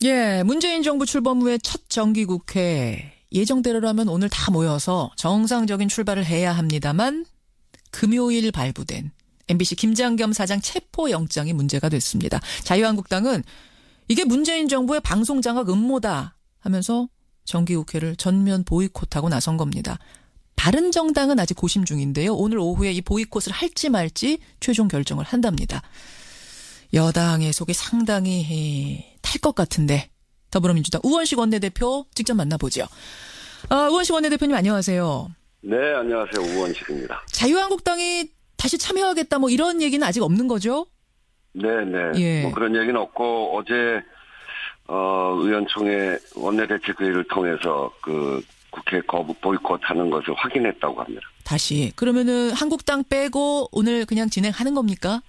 예, 문재인 정부 출범 후에 첫 정기국회. 예정대로라면 오늘 다 모여서 정상적인 출발을 해야 합니다만 금요일 발부된 MBC 김장겸 사장 체포영장이 문제가 됐습니다. 자유한국당은 이게 문재인 정부의 방송장악 음모다 하면서 정기국회를 전면 보이콧하고 나선 겁니다. 바른정당은 아직 고심 중인데요. 오늘 오후에 이 보이콧을 할지 말지 최종 결정을 한답니다. 여당의 속이 상당히 탈 것 같은데 더불어민주당 우원식 원내대표 직접 만나보죠. 우원식 원내대표님 안녕하세요. 네, 안녕하세요. 우원식입니다. 자유한국당이 다시 참여하겠다 뭐 이런 얘기는 아직 없는 거죠? 네네. 예. 뭐 그런 얘기는 없고 어제 의원총회 원내대책회의를 통해서 그 국회 거부 보이콧하는 것을 확인했다고 합니다. 다시. 그러면은 한국당 빼고 오늘 그냥 진행하는 겁니까?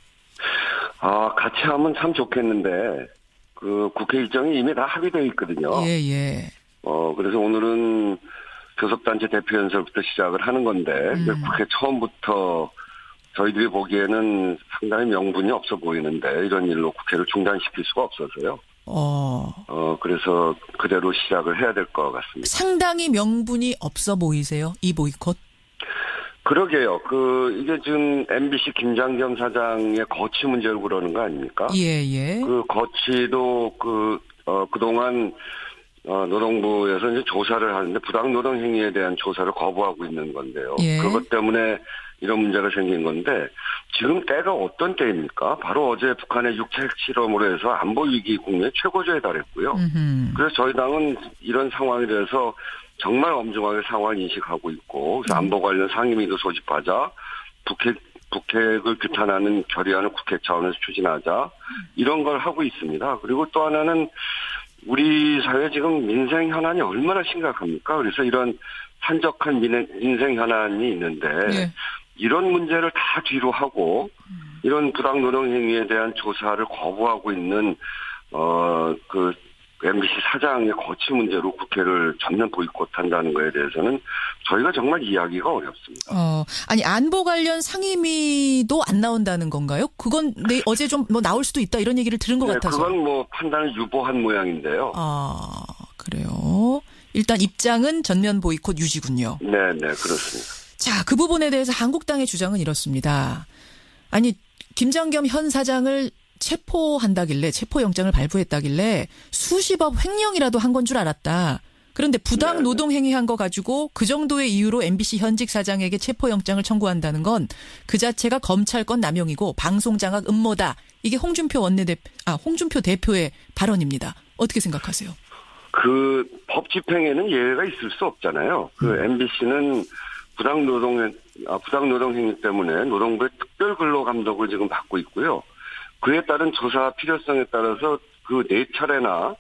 같이 하면 참 좋겠는데 그 국회 일정이 이미 다 합의되어 있거든요. 예. 그래서 오늘은 교섭단체 대표연설부터 시작을 하는 건데 국회 처음부터 저희들이 보기에는 상당히 명분이 없어 보이는데 이런 일로 국회를 중단시킬 수가 없어서요. 그래서 그대로 시작을 해야 될 것 같습니다. 상당히 명분이 없어 보이세요? 이 보이콧? 그러게요. 이게 지금 MBC 김장겸 사장의 거취 문제를 그러는 거 아닙니까? 예. 그 거취도 그동안 노동부에서 이제 조사를 하는데 부당노동 행위에 대한 조사를 거부하고 있는 건데요. 예. 그것 때문에 이런 문제가 생긴 건데 지금 때가 어떤 때입니까? 바로 어제 북한의 육체 핵 실험으로 해서 안보 위기 국면의 최고조에 달했고요. 그래서 저희 당은 이런 상황에 대해서 정말 엄중하게 상황 인식하고 있고 그래서 안보 관련 상임위도 소집하자 북핵을 규탄하는 결의안을 국회 차원에서 추진하자 이런 걸 하고 있습니다. 그리고 또 하나는 우리 사회 지금 민생 현안이 얼마나 심각합니까? 그래서 이런 한적한 민생 현안이 있는데 예. 이런 문제를 다 뒤로 하고 이런 부당노동 행위에 대한 조사를 거부하고 있는 MBC 사장의 거취 문제로 국회를 전면 보이콧한다는 거에 대해서는 저희가 정말 이해하기가 어렵습니다. 아니 안보 관련 상임위도 안 나온다는 건가요? 그건 어제 좀 뭐 나올 수도 있다 이런 얘기를 들은 것 같아서. 그건 뭐 판단을 유보한 모양인데요. 그래요. 일단 입장은 전면 보이콧 유지군요. 네, 그렇습니다. 자, 그 부분에 대해서 한국당의 주장은 이렇습니다. 아니 김장겸 현 사장을 체포한다길래 체포영장을 발부했다길래 수십억 횡령이라도 한 건 줄 알았다. 그런데 부당 노동행위한 거 가지고 그 정도의 이유로 MBC 현직 사장에게 체포영장을 청구한다는 건 그 자체가 검찰권 남용이고 방송장악 음모다. 이게 홍준표 대표의 발언입니다. 어떻게 생각하세요? 그 법 집행에는 예외가 있을 수 없잖아요. MBC는 부당노동 행위 때문에 노동부의 특별 근로 감독을 지금 받고 있고요. 그에 따른 조사 필요성에 따라서 그 4차례나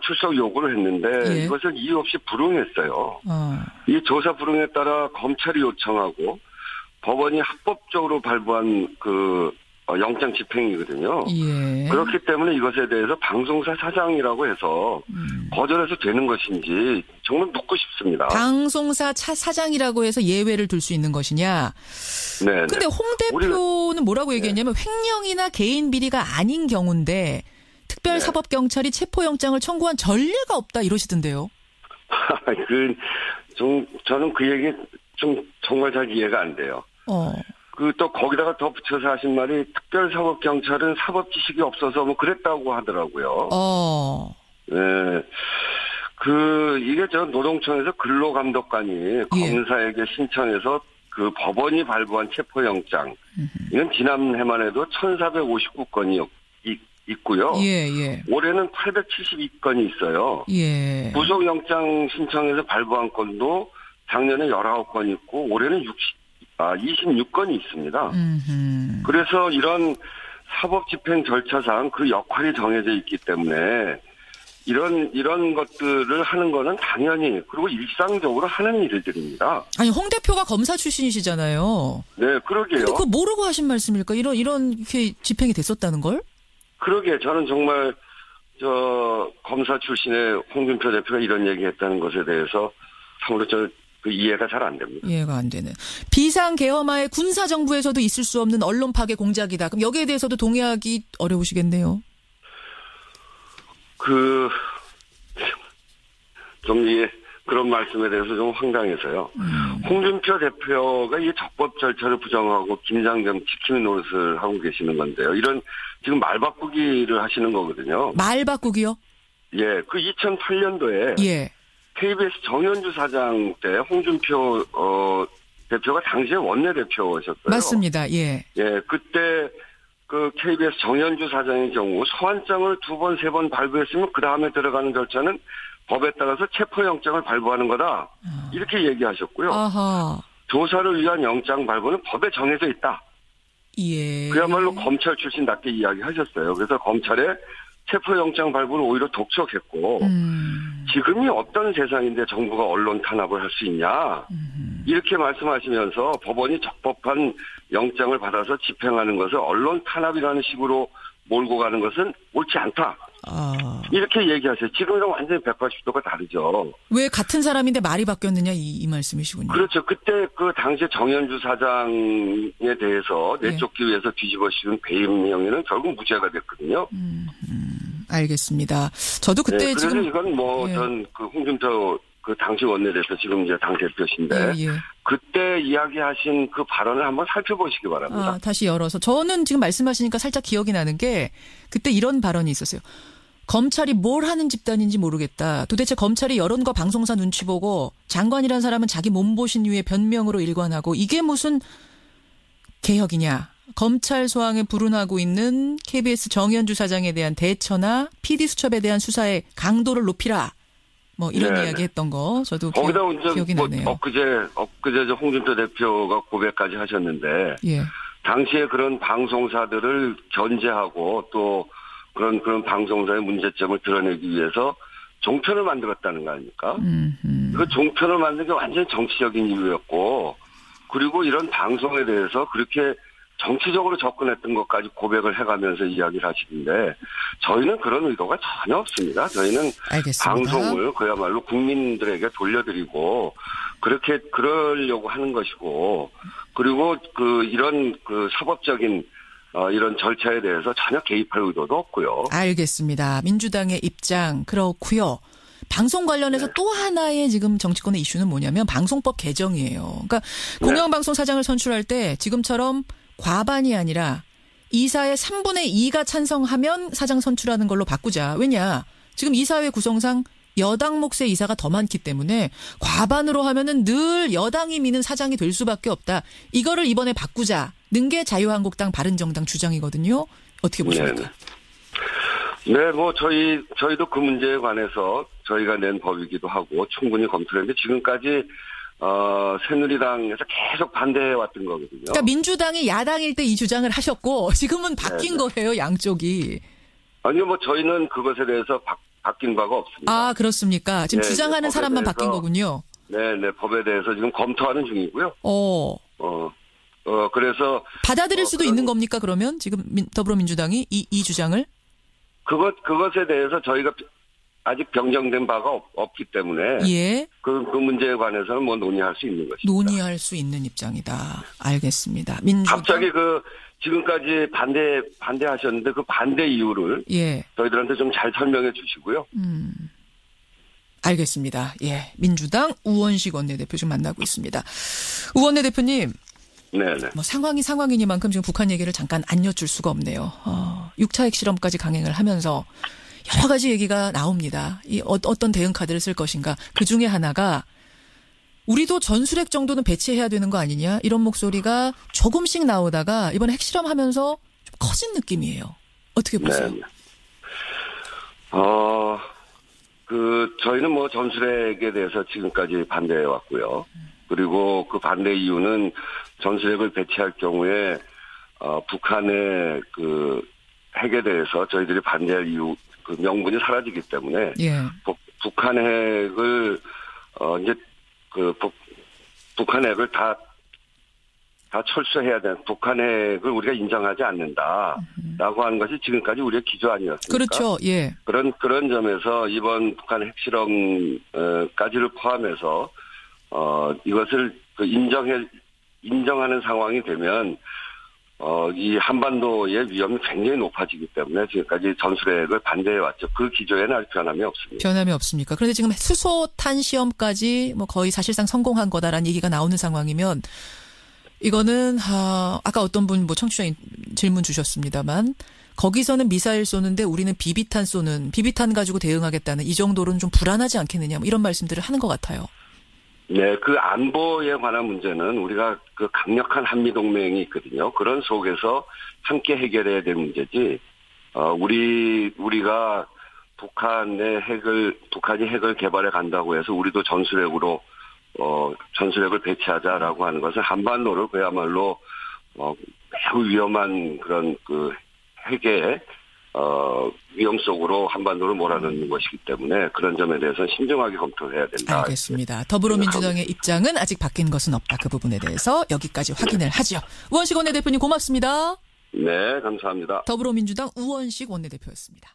출석 요구를 했는데 이것을 이유 없이 불응했어요. 이 조사 불응에 따라 검찰이 요청하고 법원이 합법적으로 발부한 영장 집행이거든요. 예. 그렇기 때문에 이것에 대해서 방송사 사장이라고 해서 거절해서 되는 것인지 정말 묻고 싶습니다. 방송사 사장이라고 해서 예외를 둘 수 있는 것이냐. 네. 근데 홍 대표는 뭐라고 얘기했냐면 횡령이나 개인 비리가 아닌 경우인데 특별사법경찰이 체포영장을 청구한 전례가 없다 이러시던데요. 저는 그 얘기 정말 잘 이해가 안 돼요. 또 거기다가 더 붙여서 하신 말이 특별사법경찰은 사법 지식이 없어서 뭐 그랬다고 하더라고요. 네. 이게 노동청에서 근로감독관이 검사에게 신청해서 그 법원이 발부한 체포영장. 이건 지난해만 해도 1459건이 있고요. 예. 올해는 872건이 있어요. 예. 구속영장 신청해서 발부한 건도 작년에 19건 있고 올해는 26건이 있습니다. 그래서 이런 사법 집행 절차상 그 역할이 정해져 있기 때문에 이런 것들을 하는 거는 당연히 그리고 일상적으로 하는 일들입니다. 아니 홍 대표가 검사 출신이시잖아요. 네, 그러게요. 근데 그거 모르고 하신 말씀일까? 이렇게 집행이 됐었다는 걸? 그러게 저는 정말 검사 출신의 홍준표 대표가 이런 얘기했다는 것에 대해서 참으로 이해가 잘 안 됩니다. 이해가 안 되는. 비상계엄하에 군사정부에서도 있을 수 없는 언론 파괴 공작이다. 그럼 여기에 대해서도 동의하기 어려우시겠네요. 그런 말씀에 대해서 좀 황당해서요. 홍준표 대표가 이 적법 절차를 부정하고 김장겸 지키는 노릇을 하고 계시는 건데요. 이런 지금 말 바꾸기를 하시는 거거든요. 말 바꾸기요? 예, 그 2008년도에 예. KBS 정현주 사장 때 홍준표 대표가 당시에 원내대표셨어요. 맞습니다. 예. 예, 그때 그 KBS 정현주 사장의 경우 소환장을 2번, 3번 발부했으면 그 다음에 들어가는 절차는 법에 따라서 체포영장을 발부하는 거다. 이렇게 얘기하셨고요. 아하. 조사를 위한 영장 발부는 법에 정해져 있다. 예. 그야말로 검찰 출신답게 이야기하셨어요. 그래서 검찰에 체포영장 발부를 오히려 독촉했고 지금이 어떤 세상인데 정부가 언론 탄압을 할 수 있냐. 이렇게 말씀하시면서 법원이 적법한 영장을 받아서 집행하는 것을 언론 탄압이라는 식으로 몰고 가는 것은 옳지 않다. 이렇게 얘기하세요. 지금은 완전히 180도가 다르죠. 왜 같은 사람인데 말이 바뀌었느냐 이 말씀이시군요. 그렇죠. 그때 그 당시에 정현주 사장에 대해서 내쫓기 위해서 뒤집어 씌운 배임 형의는 결국 무죄가 됐거든요. 알겠습니다. 저도 그때 네, 그래서 지금 이건 전 그 홍준표 그 당시 원내대표 지금 이제 당 대표신데 그때 이야기하신 그 발언을 한번 살펴보시기 바랍니다. 다시 열어서 저는 지금 말씀하시니까 살짝 기억이 나는 게 그때 이런 발언이 있었어요. 검찰이 뭘 하는 집단인지 모르겠다. 도대체 검찰이 여론과 방송사 눈치 보고 장관이란 사람은 자기 몸보신 위에 변명으로 일관하고 이게 무슨 개혁이냐. 검찰 소황에 불운하고 있는 KBS 정현주 사장에 대한 대처나 PD수첩에 대한 수사의 강도를 높이라. 뭐 이런 이야기 했던 거 저도 기억이 나네요. 엊그제 홍준표 대표가 고백까지 하셨는데 당시에 그런 방송사들을 견제하고 또 그런 방송사의 문제점을 드러내기 위해서 종편을 만들었다는 거 아닙니까? 그 종편을 만든 게 완전히 정치적인 이유였고 그리고 이런 방송에 대해서 그렇게 정치적으로 접근했던 것까지 고백을 해가면서 이야기를 하시는데 저희는 그런 의도가 전혀 없습니다. 저희는 알겠습니다. 방송을 그야말로 국민들에게 돌려드리고 그렇게 그러려고 하는 것이고 그리고 이런 사법적인 이런 절차에 대해서 전혀 개입할 의도도 없고요. 알겠습니다. 민주당의 입장 그렇고요. 방송 관련해서 또 하나의 지금 정치권의 이슈는 뭐냐면 방송법 개정이에요. 그러니까 공영방송 사장을 선출할 때 지금처럼 과반이 아니라 이사의 3분의 2가 찬성하면 사장 선출하는 걸로 바꾸자. 왜냐? 지금 이사회 구성상 여당 몫의 이사가 더 많기 때문에 과반으로 하면은 늘 여당이 미는 사장이 될 수밖에 없다. 이거를 이번에 바꾸자는 게 자유한국당 바른정당 주장이거든요. 어떻게 보십니까? 네, 저희도 그 문제에 관해서 저희가 낸 법이기도 하고 충분히 검토했는데 지금까지 새누리당에서 계속 반대해왔던 거거든요. 그러니까 민주당이 야당일 때 이 주장을 하셨고 지금은 바뀐 거예요, 양쪽이. 아니요, 저희는 그것에 대해서 바뀐 바가 없습니다. 아, 그렇습니까? 지금 주장하는 사람만 바뀐 거군요. 네, 법에 대해서 지금 검토하는 중이고요. 그래서 받아들일 수도 있는 겁니까? 그러면 지금 더불어민주당이 이 주장을? 그것에 대해서 저희가 아직 병정된 바가 없기 때문에 그 문제에 관해서는 논의할 수 있는 것입니다. 논의할 수 있는 입장이다. 알겠습니다. 민주당 갑자기 지금까지 반대하셨는데 그 반대 이유를 저희들한테 좀 잘 설명해 주시고요. 알겠습니다. 민주당 우원식 원내대표 좀 만나고 있습니다. 우 원내대표님. 네네. 상황이니만큼 지금 북한 얘기를 잠깐 안 여쭐 수가 없네요. 6차 핵실험까지 강행을 하면서 여러 가지 얘기가 나옵니다. 어떤 대응 카드를 쓸 것인가. 그 중에 하나가 우리도 전술핵 정도는 배치해야 되는 거 아니냐. 이런 목소리가 조금씩 나오다가 이번에 핵실험하면서 좀 커진 느낌이에요. 어떻게 보세요? 네. 저희는 전술핵에 대해서 지금까지 반대해 왔고요. 그리고 그 반대 이유는 전술핵을 배치할 경우에 북한의 핵에 대해서 저희들이 반대할 이유 명분이 사라지기 때문에 북한 핵을 이제 북한 핵을 다 철수해야 되는 북한 핵을 우리가 인정하지 않는다라고 하는 것이 지금까지 우리의 기조 아니었습니까? 그렇죠. 그런 점에서 이번 북한 핵실험까지를 포함해서 이것을 인정하는 상황이 되면 이 한반도의 위험이 굉장히 높아지기 때문에 지금까지 전술핵을 반대해왔죠. 그 기조에는 아직 변함이 없습니다. 변함이 없습니까? 그런데 지금 수소탄 시험까지 뭐 거의 사실상 성공한 거다라는 얘기가 나오는 상황이면 이거는 아까 어떤 분 뭐 청취자 질문 주셨습니다만 거기서는 미사일 쏘는데 우리는 비비탄 가지고 대응하겠다는 이 정도로는 좀 불안하지 않겠느냐 뭐 이런 말씀들을 하는 것 같아요. 네, 그 안보에 관한 문제는 우리가 그 강력한 한미 동맹이 있거든요. 그런 속에서 함께 해결해야 될 문제지. 우리가 북한이 핵을 개발해 간다고 해서 우리도 전술핵을 배치하자라고 하는 것은 한반도를 그야말로 매우 위험한 그런 그 핵의 위험 속으로 한반도를 몰아넣는 것이기 때문에 그런 점에 대해서는 신중하게 검토해야 된다. 알겠습니다. 더불어민주당의 입장은 아직 바뀐 것은 없다. 그 부분에 대해서 여기까지 확인을 하죠. 우원식 원내대표님 고맙습니다. 네, 감사합니다. 더불어민주당 우원식 원내대표였습니다.